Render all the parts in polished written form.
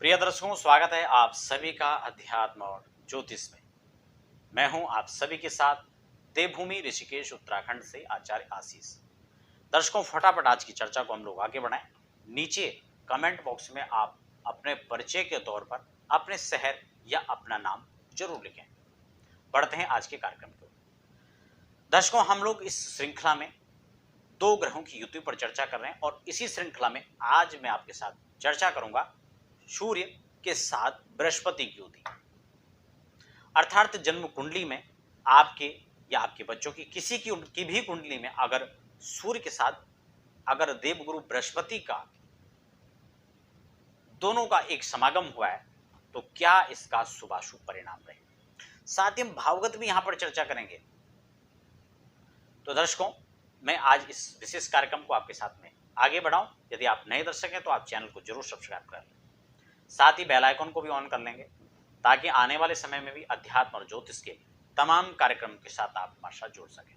प्रिय दर्शकों, स्वागत है आप सभी का अध्यात्म और ज्योतिष में। मैं हूं आप सभी के साथ देवभूमि ऋषिकेश उत्तराखंड से आचार्य आशीष। दर्शकों, फटाफट आज की चर्चा को हम लोग आगे बढ़ाएं। नीचे कमेंट बॉक्स में आप अपने परिचय के तौर पर अपने शहर या अपना नाम जरूर लिखें। बढ़ते हैं आज के कार्यक्रम की ओर। दर्शकों, हम लोग इस श्रृंखला में दो ग्रहों की युति पर चर्चा कर रहे हैं और इसी श्रृंखला में आज मैं आपके साथ चर्चा करूंगा सूर्य के साथ बृहस्पति की युति, अर्थात जन्म कुंडली में आपके या आपके बच्चों की किसी की भी कुंडली में अगर सूर्य के साथ अगर देवगुरु बृहस्पति का दोनों का एक समागम हुआ है तो क्या इसका शुभाशुभ परिणाम रहे। साथ ही हम भावगत भी यहां पर चर्चा करेंगे। तो दर्शकों, मैं आज इस विशेष कार्यक्रम को आपके साथ में आगे बढ़ाऊं। यदि आप नए दर्शक हैं तो आप चैनल को जरूर सब्सक्राइब कर लें, साथ ही बेल आइकन को भी ऑन कर लेंगे ताकि आने वाले समय में भी अध्यात्म और ज्योतिष के तमाम कार्यक्रम के साथ आप हमारे साथ जुड़ सकें।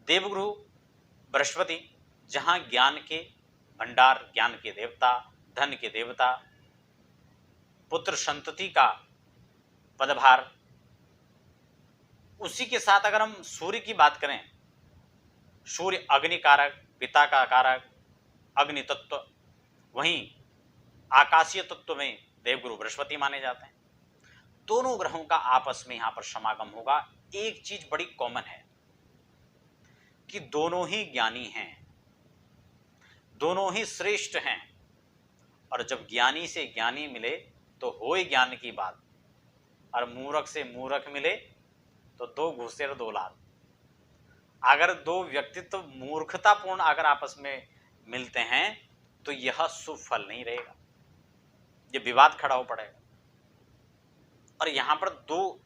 देवगुरु बृहस्पति जहां ज्ञान के भंडार, ज्ञान के देवता, धन के देवता, पुत्र संतति का पदभार, उसी के साथ अगर हम सूर्य की बात करें, सूर्य अग्नि कारक, पिता का कारक, अग्नि तत्व, वहीं आकाशीय तत्व में देवगुरु बृहस्पति माने जाते हैं। दोनों ग्रहों का आपस में यहां पर समागम होगा। एक चीज बड़ी कॉमन है कि दोनों ही ज्ञानी हैं, दोनों ही श्रेष्ठ हैं, और जब ज्ञानी से ज्ञानी मिले तो होए ज्ञान की बात, और मूर्ख से मूर्ख मिले तो दो घूसे और दो लात। अगर दो व्यक्तित्व मूर्खतापूर्ण अगर आपस में मिलते हैं तो यह शुभ फल नहीं रहेगा, ये विवाद खड़ा हो पड़ेगा। और यहां पर दो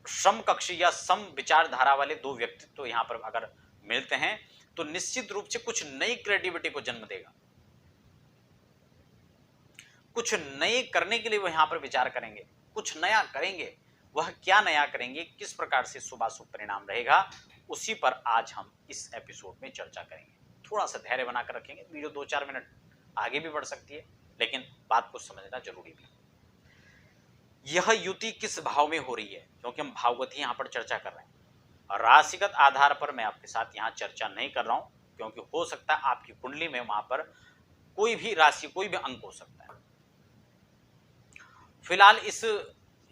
समकक्षी या सम विचारधारा वाले दो व्यक्तित्व यहां पर अगर मिलते हैं तो निश्चित रूप से कुछ नई क्रिएटिविटी को जन्म देगा। कुछ नए करने के लिए वो यहां पर विचार करेंगे, कुछ नया करेंगे। वह क्या नया करेंगे, किस प्रकार से शुभाशुभ परिणाम रहेगा, उसी पर आज हम इस एपिसोड में चर्चा करेंगे। थोड़ा सा धैर्य बनाकर रखेंगे। वीडियो 2-4 मिनट आगे भी बढ़ सकती है, लेकिन बात को समझना जरूरी भी। यह युति किस भाव में हो रही है, क्योंकि हम भावगत ही यहां पर चर्चा कर रहे हैं। राशिगत आधार पर मैं आपके साथ यहां चर्चा नहीं कर रहा हूं, क्योंकि हो सकता है आपकी कुंडली में वहां पर कोई भी राशि, कोई भी अंक हो सकता है। फिलहाल इस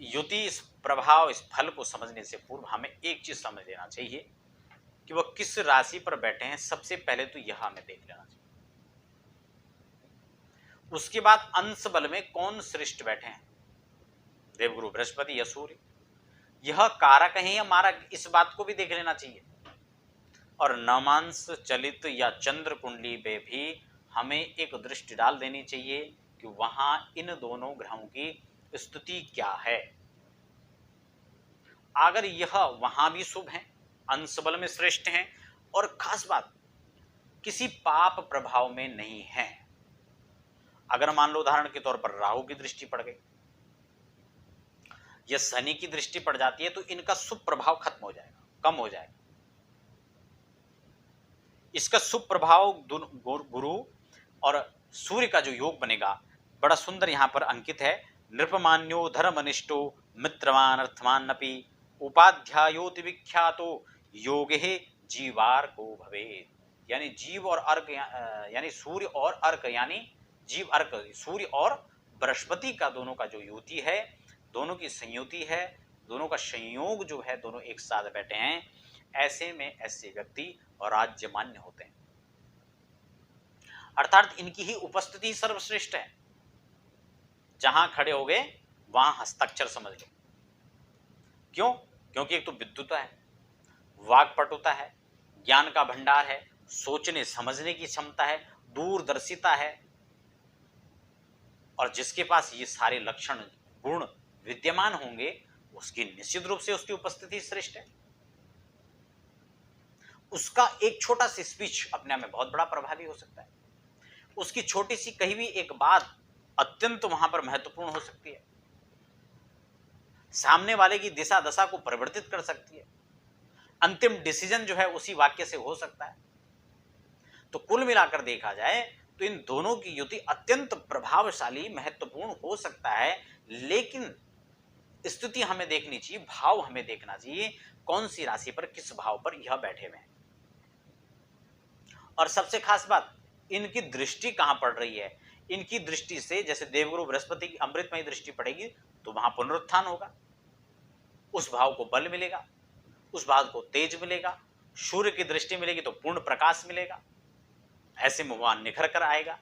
युति, इस प्रभाव, इस फल को समझने से पूर्व हमें एक चीज समझ लेना चाहिए कि वह किस राशि पर बैठे हैं। सबसे पहले तो यह हमें देख लेना चाहिए। उसके बाद अंश बल में कौन श्रेष्ठ बैठे हैं, देवगुरु बृहस्पति या सूर्य, यह कारक है या मारक, इस बात को भी देख लेना चाहिए। और नवांश चलित या चंद्र कुंडली में भी हमें एक दृष्टि डाल देनी चाहिए कि वहां इन दोनों ग्रहों की स्थिति क्या है। अगर यह वहां भी शुभ है, अंश बल में श्रेष्ठ हैं, और खास बात किसी पाप प्रभाव में नहीं है, अगर मान लो उदाहरण के तौर पर राहु की दृष्टि पड़ गई या शनि की दृष्टि पड़ जाती है तो इनका शुभ प्रभाव खत्म हो जाएगा, कम हो जाएगा। इसका शुभ प्रभाव गुरु और सूर्य का जो योग बनेगा बड़ा सुंदर यहां पर अंकित है। नृपमान्यो धर्मनिष्ठो मित्रवान अर्थवान नपि उपाध्यायोति विख्यातो योगे जीवार को भवेत। यानी जीव और अर्क, यानी सूर्य और अर्क, यानी जीव अर्क, सूर्य और बृहस्पति का दोनों का जो युति है, दोनों की संयुति है, दोनों का संयोग जो है, दोनों एक साथ बैठे हैं, ऐसे में ऐसे व्यक्ति और राज्यमान्य होते हैं। अर्थात इनकी ही उपस्थिति सर्वश्रेष्ठ है। जहां खड़े हो गए वहां हस्ताक्षर समझ लो। क्यों? क्योंकि एक तो विद्वता है, वाक्पटुता है, ज्ञान का भंडार है, सोचने समझने की क्षमता है, दूरदर्शिता है, और जिसके पास ये सारे लक्षण गुण विद्यमान होंगे उसकी निश्चित रूप से उसकी उपस्थिति श्रेष्ठ है। उसका एक छोटा सा स्पीच अपने आप में बहुत बड़ा प्रभावी हो सकता है। उसकी छोटी सी कहीं भी एक बात अत्यंत वहां पर महत्वपूर्ण हो सकती है, सामने वाले की दिशा दशा को परिवर्तित कर सकती है। अंतिम डिसीजन जो है उसी वाक्य से हो सकता है। तो कुल मिलाकर देखा जाए तो तो इन दोनों की युति अत्यंत प्रभावशाली महत्वपूर्ण हो सकता है, लेकिन स्थिति हमें देखनी चाहिए, भाव हमें देखना चाहिए, कौन सी राशि पर किस भाव पर यह बैठे हुए हैं। और सबसे खास बात, इनकी दृष्टि कहां पड़ रही है। इनकी दृष्टि से जैसे देवगुरु बृहस्पति की अमृतमयी दृष्टि पड़ेगी तो वहां पुनरुत्थान होगा, उस भाव को बल मिलेगा, उस भाव को तेज मिलेगा। सूर्य की दृष्टि मिलेगी तो पूर्ण प्रकाश मिलेगा, ऐसे में वह निखर कर आएगा,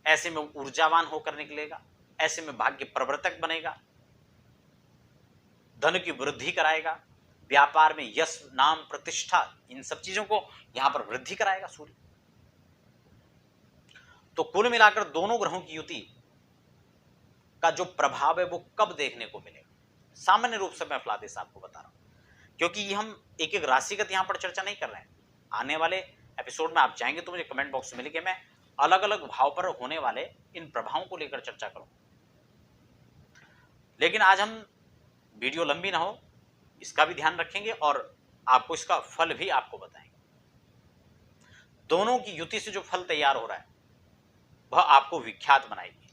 ऐसे में ऊर्जावान होकर निकलेगा, ऐसे में भाग्य प्रवर्तक बनेगा, धन की वृद्धि कराएगा, व्यापार में यश नाम प्रतिष्ठा इन सब चीजों को यहां पर वृद्धि कराएगा सूर्य। तो कुल मिलाकर दोनों ग्रहों की युति का जो प्रभाव है वो कब देखने को मिलेगा, सामान्य रूप से मैं फलादेश आपको बता रहा हूं, क्योंकि ये हम एक एक राशिगत यहां पर चर्चा नहीं कर रहे हैं। आने वाले एपिसोड में आप जाएंगे तो मुझे कमेंट बॉक्स में लिखिए, मैं अलग अलग भाव पर होने वाले इन प्रभावों को लेकर चर्चा करूं। लेकिन आज हम वीडियो लंबी ना हो इसका भी ध्यान रखेंगे और आपको इसका फल भी आपको बताएंगे। दोनों की युति से जो फल तैयार हो रहा है वह आपको विख्यात बनाएगी,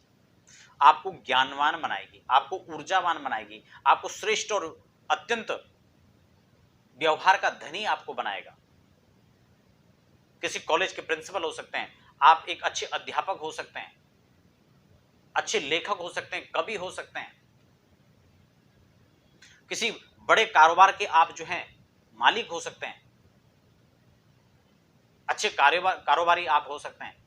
आपको ज्ञानवान बनाएगी, आपको ऊर्जावान बनाएगी, आपको श्रेष्ठ और अत्यंत व्यवहार का धनी आपको बनाएगा। किसी कॉलेज के प्रिंसिपल हो सकते हैं, आप एक अच्छे अध्यापक हो सकते हैं, अच्छे लेखक हो सकते हैं, कवि हो सकते हैं, किसी बड़े कारोबार के आप जो हैं मालिक हो सकते हैं, अच्छे कारोबारी आप हो सकते हैं,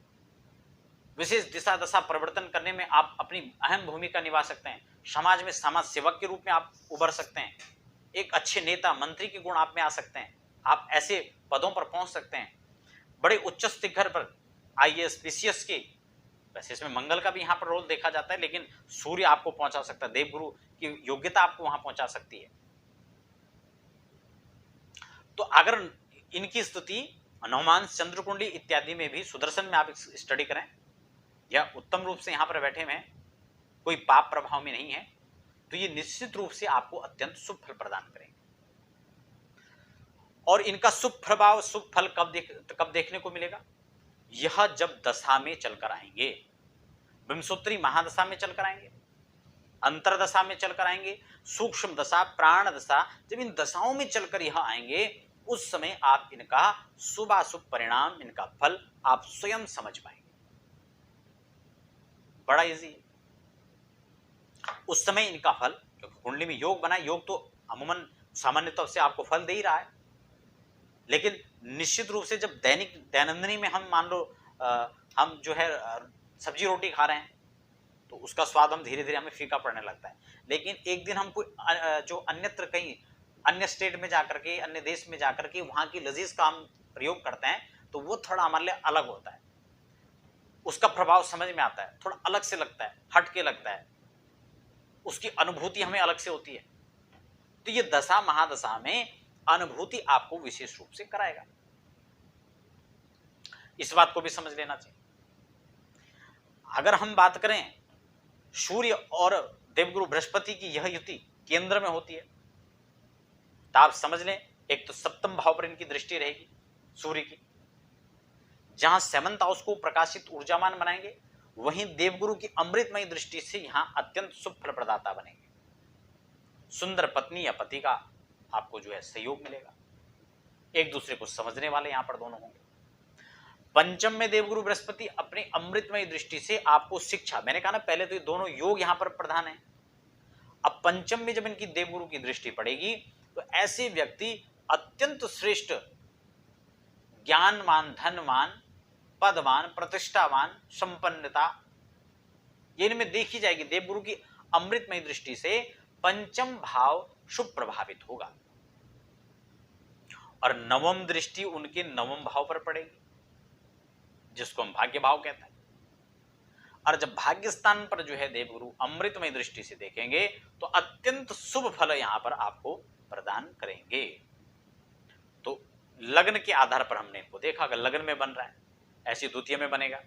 विशेष दिशा दशा परिवर्तन करने में आप अपनी अहम भूमिका निभा सकते हैं, समाज में समाज सेवक के रूप में आप उभर सकते हैं, एक अच्छे नेता मंत्री के गुण आप में आ सकते हैं, आप ऐसे पदों पर पहुंच सकते हैं, बड़े उच्च शिखर पर आईएएस पीसीएस के, वैसे इसमें मंगल का भी यहां पर रोल देखा जाता है, लेकिन सूर्य आपको पहुंचा सकता है, देवगुरु की योग्यता आपको वहां पहुंचा सकती है। तो अगर इनकी स्थिति नवमांश चंद्र कुंडली इत्यादि में भी सुदर्शन में आप स्टडी करें या उत्तम रूप से यहां पर बैठे हुए हैं, कोई पाप प्रभाव में नहीं है, तो ये निश्चित रूप से आपको अत्यंत शुभ फल प्रदान करेंगे। और इनका शुभ प्रभाव शुभ फल कब देखने को मिलेगा, यह जब दशा में चलकर आएंगे, विंशोत्तरी महादशा में चलकर आएंगे, अंतरदशा में चलकर आएंगे, सूक्ष्म दशा प्राण दशा, जब इन दशाओं में चलकर यह आएंगे उस समय आप इनका शुभाशुभ परिणाम, इनका फल आप स्वयं समझ पाएंगे। बड़ा इजी, उस समय इनका फल, क्योंकि कुंडली में योग बना, योग तो अमूमन सामान्य तौर से आपको फल दे ही रहा है, लेकिन निश्चित रूप से जब दैनंदिनी में हम मान लो हम जो है सब्जी रोटी खा रहे हैं तो उसका स्वाद हम धीरे धीरे हमें फीका पड़ने लगता है, लेकिन एक दिन हम कोई जो अन्यत्र कहीं अन्य स्टेट में जाकर के, अन्य देश में जाकर के वहां की लजीज का हम प्रयोग करते हैं तो वो थोड़ा हमारे लिए अलग होता है, उसका प्रभाव समझ में आता है, थोड़ा अलग से लगता है, हट के लगता है, उसकी अनुभूति हमें अलग से होती है। तो ये दशा महादशा में अनुभूति आपको विशेष रूप से कराएगा, इस बात को भी समझ लेना चाहिए। अगर हम बात करें सूर्य और देवगुरु बृहस्पति की यह युति केंद्र में होती है तो आप समझ लें, एक तो सप्तम भाव पर इनकी दृष्टि रहेगी सूर्य की, जहां सेवंथ हाउस को प्रकाशित ऊर्जावान बनाएंगे, वहीं देवगुरु की अमृतमयी दृष्टि से यहां अत्यंत शुभ फल प्रदाता बनेंगे, सुंदर पत्नी या पति का आपको जो है सहयोग मिलेगा, एक दूसरे को समझने वाले यहां पर दोनों होंगे। पंचम में देवगुरु बृहस्पति अपनी अमृतमय दृष्टि से आपको शिक्षा, मैंने कहा ना पहले तो ये दोनों योग यहां पर प्रधान है, अब पंचम में जब इनकी देवगुरु की दृष्टि पड़ेगी तो ऐसे व्यक्ति अत्यंत श्रेष्ठ ज्ञानवान, धनवान, पदवान, प्रतिष्ठावान, संपन्नता ये इनमें देखी जाएगी। देवगुरु की अमृतमय दृष्टि से पंचम भाव शुभ प्रभावित होगा और नवम दृष्टि उनके नवम भाव पर पड़ेगी जिसको हम भाग्य भाव कहते हैं। और जब भाग्य स्थान पर जो है देवगुरु अमृतमय दृष्टि से देखेंगे तो अत्यंत शुभ फल यहां पर आपको प्रदान करेंगे। तो लग्न के आधार पर हमने इनको देखा, अगर लग्न में बन रहा है ऐसी द्वितीय में बनेगा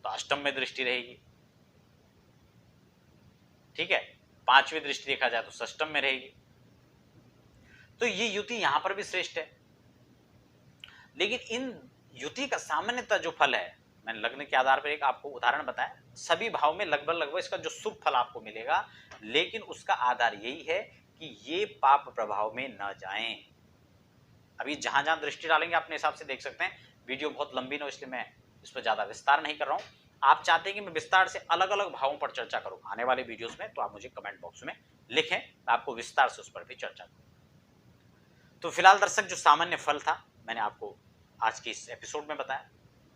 तो अष्टम में दृष्टि रहेगी, ठीक है, पांचवी दृष्टि देखा जाए तो षष्टम में रहेगी। तो ये युति यहां पर भी श्रेष्ठ है, लेकिन इन युति का सामान्यतः जो फल है, मैंने लग्न के आधार पर एक आपको उदाहरण बताया, सभी भाव में लगभग इसका जो शुभ फल आपको मिलेगा, लेकिन उसका आधार यही है कि ये पाप प्रभाव में न जाएं। अभी जहां जहां दृष्टि डालेंगे अपने हिसाब से देख सकते हैं। वीडियो बहुत लंबी ना, इसलिए मैं इस पर ज्यादा विस्तार नहीं कर रहा हूं। आप चाहते हैं कि मैं विस्तार से अलग अलग भावों पर चर्चा करूं आने वाले वीडियोस में, तो आप मुझे कमेंट बॉक्स में लिखें, मैं आपको विस्तार से उस पर भी चर्चा करूं। तो फिलहाल दर्शक, जो सामान्य फल था मैंने आपको आज के इस एपिसोड में बताया।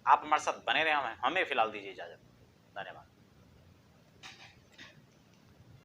आप हमारे साथ बने रहे, हमें फिलहाल दीजिए इजाजत। धन्यवाद।